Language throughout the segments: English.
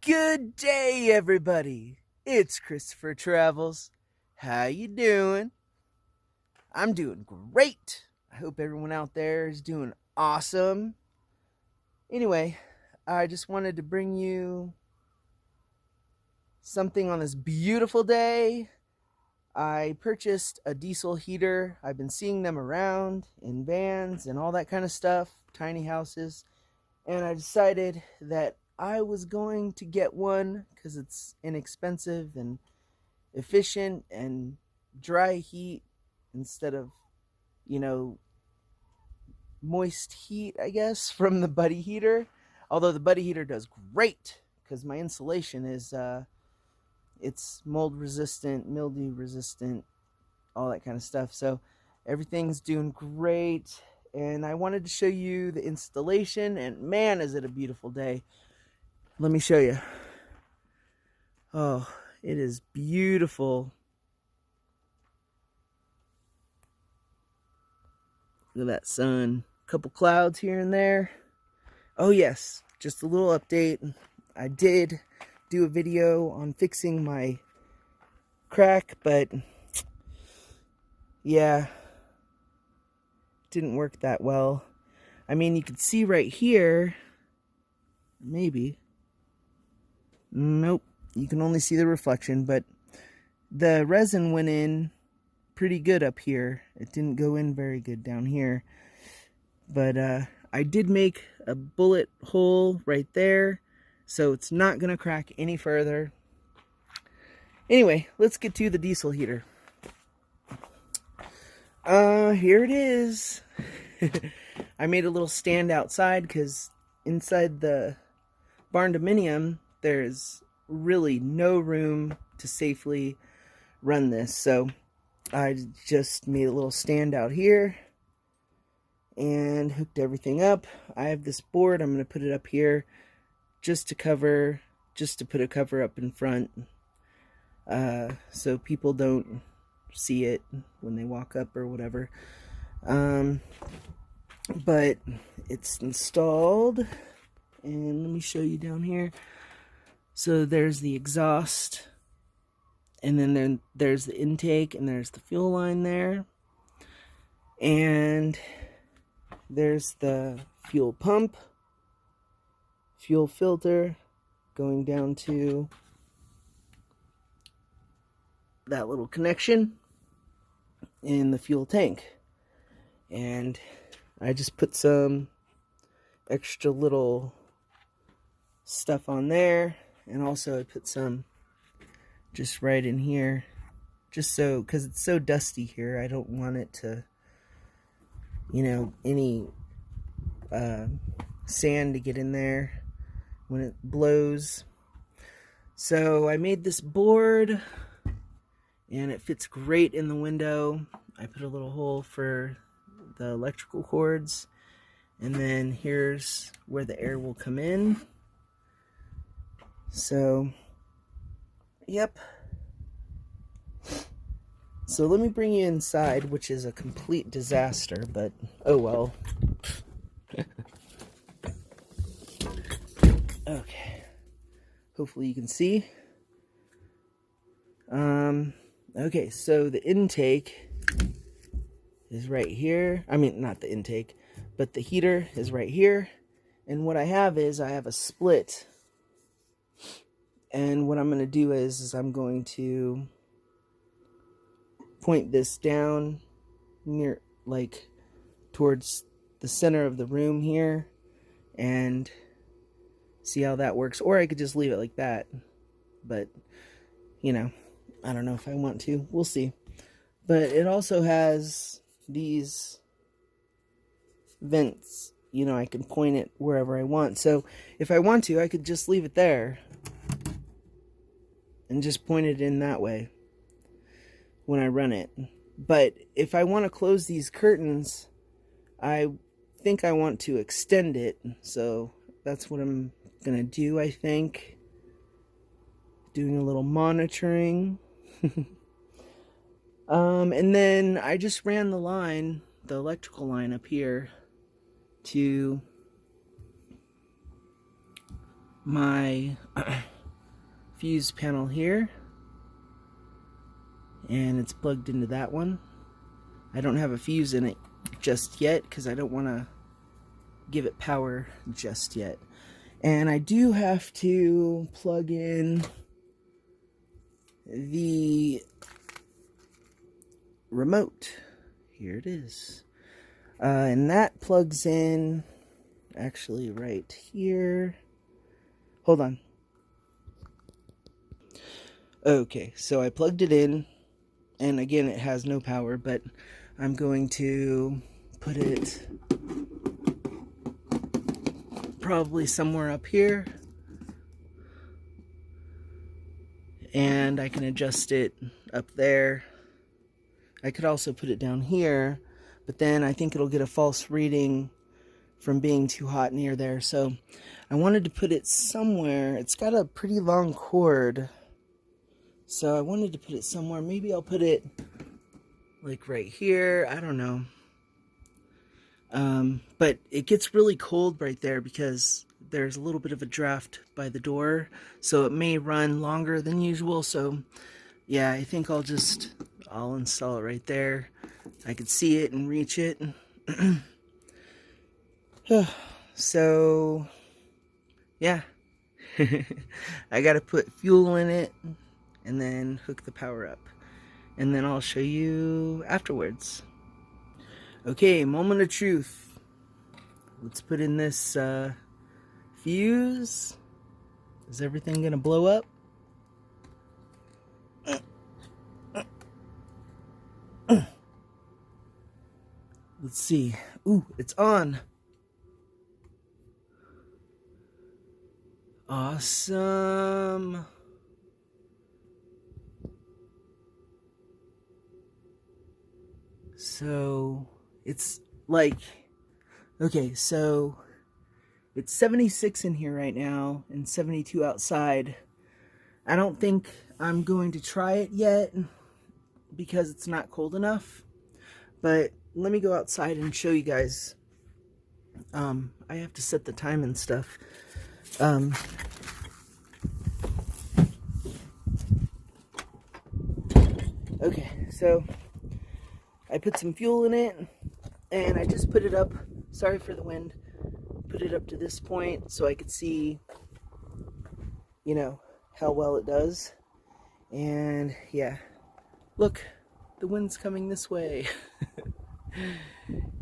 Good day, everybody. It's Christopher Travels. How you doing? I'm doing great. I hope everyone out there is doing awesome. Anyway, I just wanted to bring you something on this beautiful day. I purchased a diesel heater. I've been seeing them around in vans and all that kind of stuff, tiny houses, and I decided that I was going to get one because it's inexpensive and efficient and dry heat instead of, you know, moist heat, I guess, from the Buddy heater. Although the Buddy heater does great because my insulation is it's mold resistant, mildew resistant, all that kind of stuff. So everything's doing great. And I wanted to show you the installation, and man, is it a beautiful day. Let me show you. Oh, it is beautiful. Look at that sun. A couple clouds here and there. Oh yes, just a little update. I did do a video on fixing my crack, but yeah, didn't work that well. I mean, you could see right here, maybe. Nope, you can only see the reflection, but the resin went in pretty good up here. It didn't go in very good down here. But I did make a bullet hole right there, so it's not going to crack any further. Anyway, let's get to the diesel heater. Here it is. I made a little stand outside because inside the barn dominium there's really no room to safely run this, so I just made a little stand out here and hooked everything up. I have this board. I'm going to put it up here just to put a cover up in front so people don't see it when they walk up or whatever. But it's installed, and let me show you down here. So there's the exhaust, and then there's the intake, and there's the fuel line there, and there's the fuel pump, fuel filter going down to that little connection in the fuel tank. And I just put some extra little stuff on there, and also I put some just right in here, just so, because it's so dusty here, I don't want it to, you know, any sand to get in there when it blows. So I made this board, and it fits great in the window. I put a little hole for the electrical cords, and then here's where the air will come in. So yep. So let me bring you inside, which is a complete disaster, but oh well. Okay. Hopefully you can see. Okay, so the intake is right here. I mean, not the intake, but the heater is right here. And what I have is I have a split. And what I'm going to do is I'm going to point this down near, like, towards the center of the room here, and see how that works. Or I could just leave it like that, but, you know, I don't know if I want to. We'll see. But it also has these vents. You know, I can point it wherever I want. So if I want to, I could just leave it there and just point it in that way when I run it. But if I want to close these curtains, I think I want to extend it. So that's what I'm going to do, I think. Doing a little monitoring. And then I just ran the line, the electrical line up here, to my fuse panel here, and it's plugged into that one. I don't have a fuse in it just yet because I don't want to give it power just yet. And I do have to plug in the remote. Here it is. And that plugs in actually right here. Hold on. Okay, so I plugged it in, and again it has no power, but I'm going to put it probably somewhere up here, and I can adjust it up there. I could also put it down here, but then I think it'll get a false reading from being too hot near there. So I wanted to put it somewhere. It's got a pretty long cord, so I wanted to put it somewhere. Maybe I'll put it like right here. I don't know. But it gets really cold right there because there's a little bit of a draft by the door, so it may run longer than usual. So yeah, I think I'll install it right there. I could see it and reach it. So yeah, I gotta put fuel in it and then hook the power up, and then I'll show you afterwards. Okay, moment of truth. Let's put in this fuse. Is everything gonna blow up? Let's see. Ooh, it's on. Awesome. So it's like, okay, so it's 76 in here right now and 72 outside. I don't think I'm going to try it yet because it's not cold enough, but let me go outside and show you guys. I have to set the time and stuff. Okay, so I put some fuel in it, and I just put it up, sorry for the wind, put it up to this point so I could see, you know, how well it does. And yeah, look, the wind's coming this way.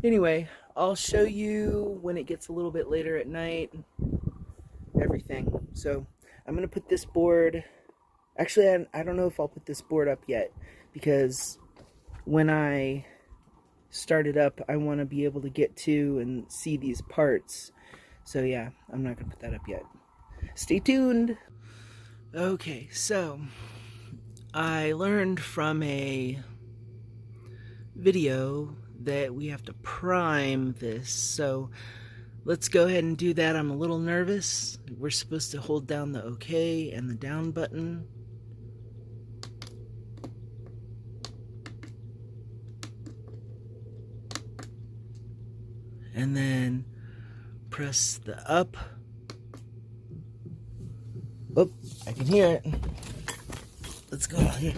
Anyway, I'll show you when it gets a little bit later at night, everything. So I'm going to put this board, actually I don't know if I'll put this board up yet, because when I start it up, I want to be able to get to and see these parts. So yeah, I'm not going to put that up yet. Stay tuned. Okay, so I learned from a video that we have to prime this, so let's go ahead and do that. I'm a little nervous. We're supposed to hold down the OK and the down button. And then press the up. Oh, I can hear it. Let's go out here.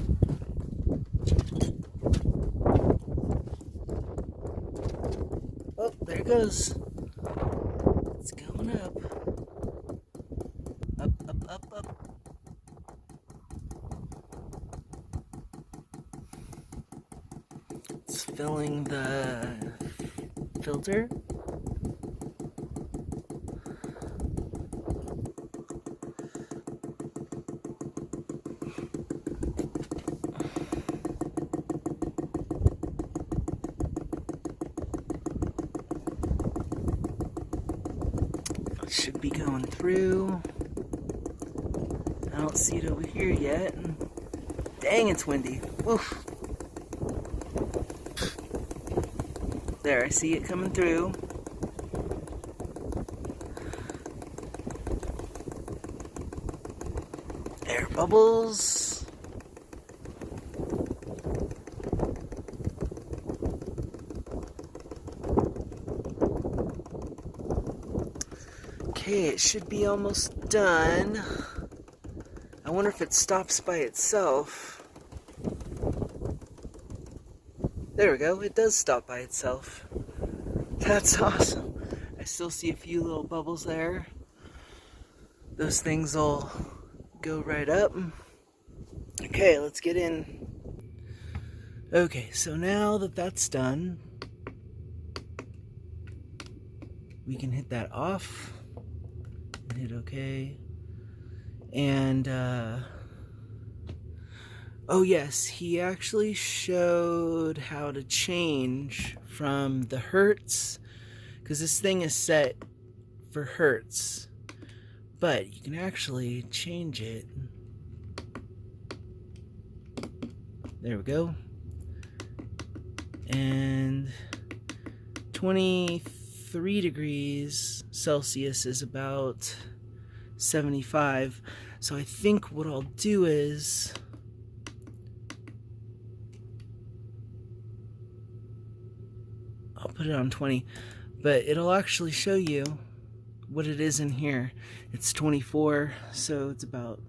Oh, there it goes. It's going up. Up, up, up, up. It's filling the filter. Should be going through. I don't see it over here yet. Dang, it's windy. Oof. There, I see it coming through. Air bubbles. Okay, it should be almost done. I wonder if it stops by itself. There we go, it does stop by itself. That's awesome. I still see a few little bubbles there. Those things will go right up. Okay, let's get in. Okay, so now that that's done, we can hit that off and hit OK. And oh yes, he actually showed how to change from the hertz, because this thing is set for hertz, but you can actually change it. There we go. And 23 degrees Celsius is about 75. So I think what I'll do is I'll put it on 20, but it'll actually show you what it is in here. It's 24, so it's about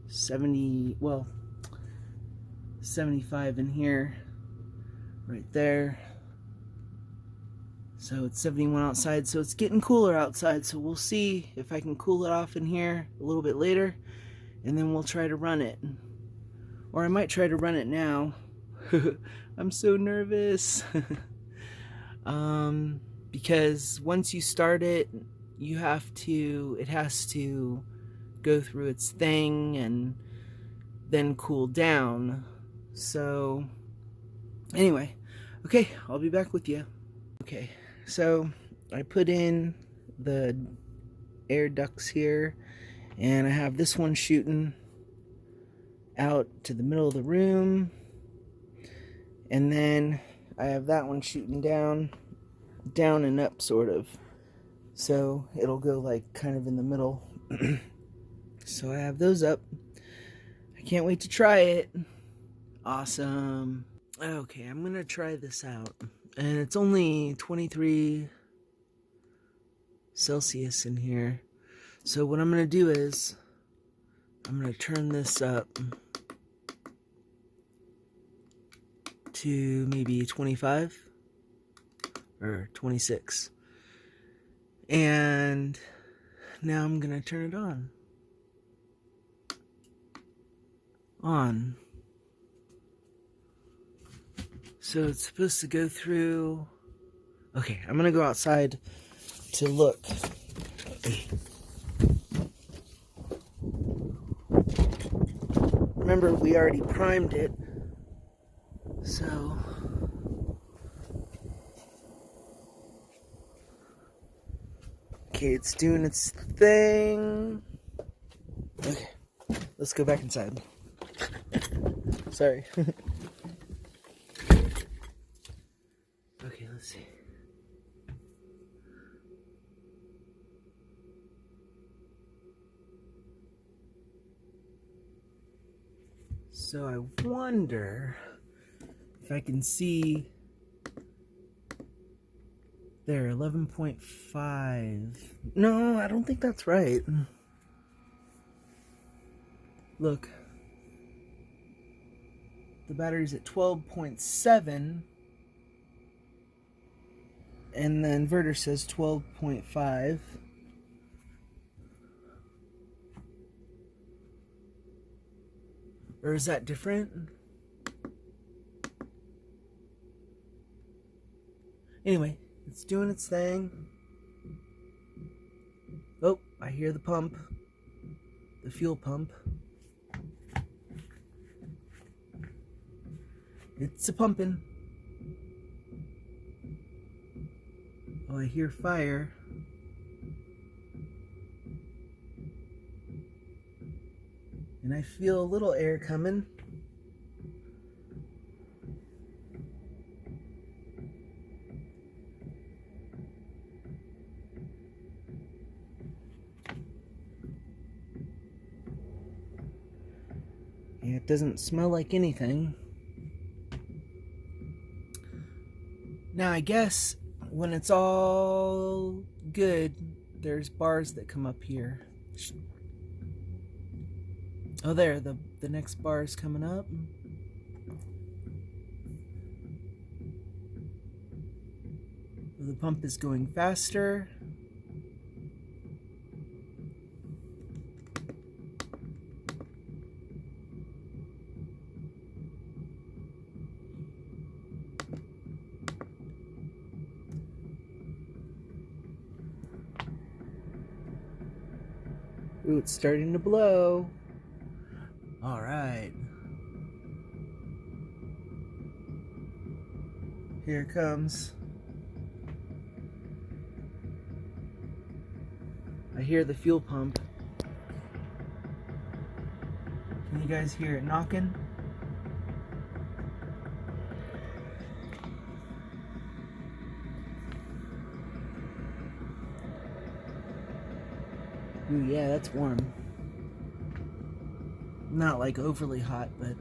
70, well, 75 in here, right there. So it's 71 outside, so it's getting cooler outside, so we'll see if I can cool it off in here a little bit later, and then we'll try to run it. Or I might try to run it now. I'm so nervous. Because once you start it, it has to go through its thing and then cool down. So anyway, okay, I'll be back with you. Okay, so I put in the air ducts here, and I have this one shooting out to the middle of the room, and then I have that one shooting down and up, sort of, so it'll go like kind of in the middle. So I have those up. I can't wait to try it. Awesome. Okay, I'm gonna try this out, and it's only 23 Celsius in here. So what I'm gonna do is I'm gonna turn this up to maybe 25 or 26, and now I'm gonna turn it on. So it's supposed to go through. Okay, I'm gonna go outside to look. Remember, we already primed it, so okay, it's doing its thing. Okay, let's go back inside. Sorry. Okay, let's see. So I wonder if I can see there, 11.5. No, I don't think that's right. Look. The battery's at 12.7, and the inverter says 12.5. Or is that different? Anyway, it's doing its thing. Oh, I hear the pump. The fuel pump. It's a pumping. Oh, I hear fire. And I feel a little air coming. And it doesn't smell like anything. Now, I guess when it's all good, there's bars that come up here. Oh, there, the next bar is coming up. The pump is going faster. Ooh, it's starting to blow. All right. Here it comes. I hear the fuel pump. Can you guys hear it knocking? Ooh, yeah, that's warm. Not like overly hot, but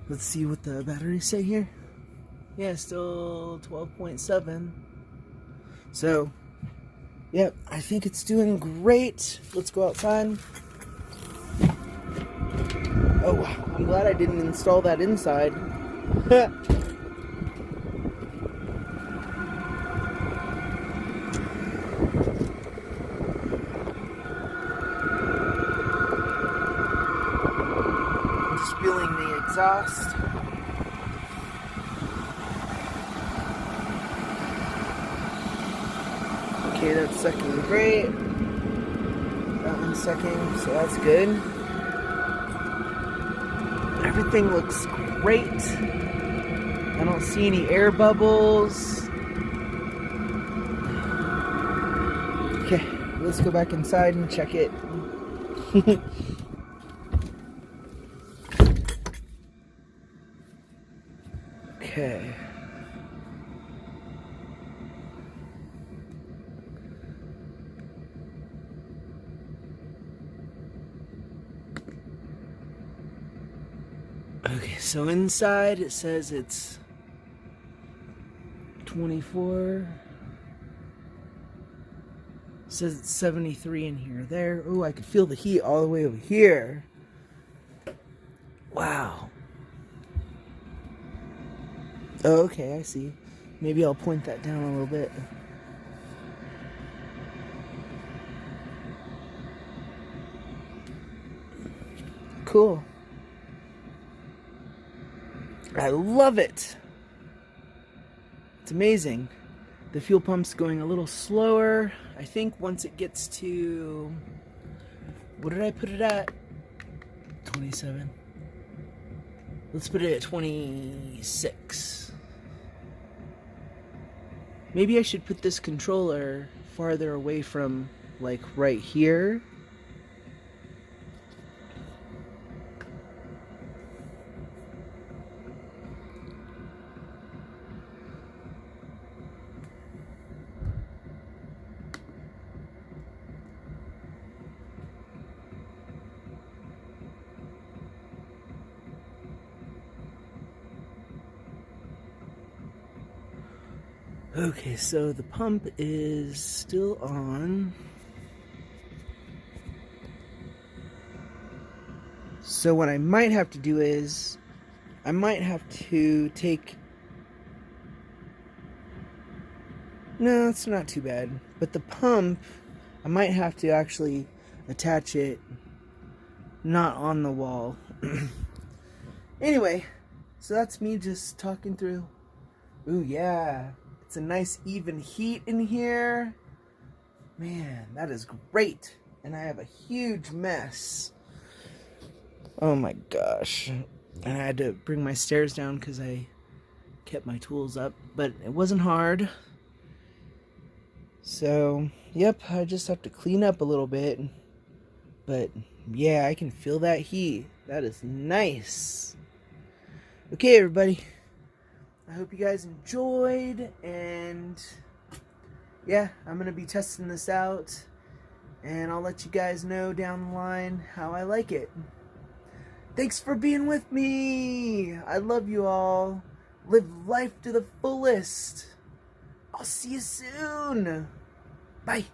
let's see what the batteries say here. Yeah, still 12.7. So, yep, I think it's doing great. Let's go outside. Oh, I'm glad I didn't install that inside. Just feeling the exhaust. Okay, that's sucking great. That one's sucking, so that's good. Everything looks great. I don't see any air bubbles. Okay, let's go back inside and check it. Okay. Okay, so inside it says it's 24. It says it's 73 in here. There. Oh, I could feel the heat all the way over here. Wow. Oh, okay, I see. Maybe I'll point that down a little bit. Cool. I love it. It's amazing. The fuel pump's going a little slower. I think once it gets to... What did I put it at? 27. Let's put it at 26. Maybe I should put this controller farther away from, like, right here. Okay, so the pump is still on. So what I might have to do is, I might have to take... No, it's not too bad. But the pump, I might have to actually attach it not on the wall. Anyway, so that's me just talking through. Ooh, yeah. It's a nice even heat in here. Man, that is great. And I have a huge mess. Oh my gosh. And I had to bring my stairs down because I kept my tools up. But it wasn't hard. So, yep, I just have to clean up a little bit. But, yeah, I can feel that heat. That is nice. Okay, everybody. I hope you guys enjoyed, and yeah, I'm going to be testing this out, and I'll let you guys know down the line how I like it. Thanks for being with me. I love you all. Live life to the fullest. I'll see you soon. Bye.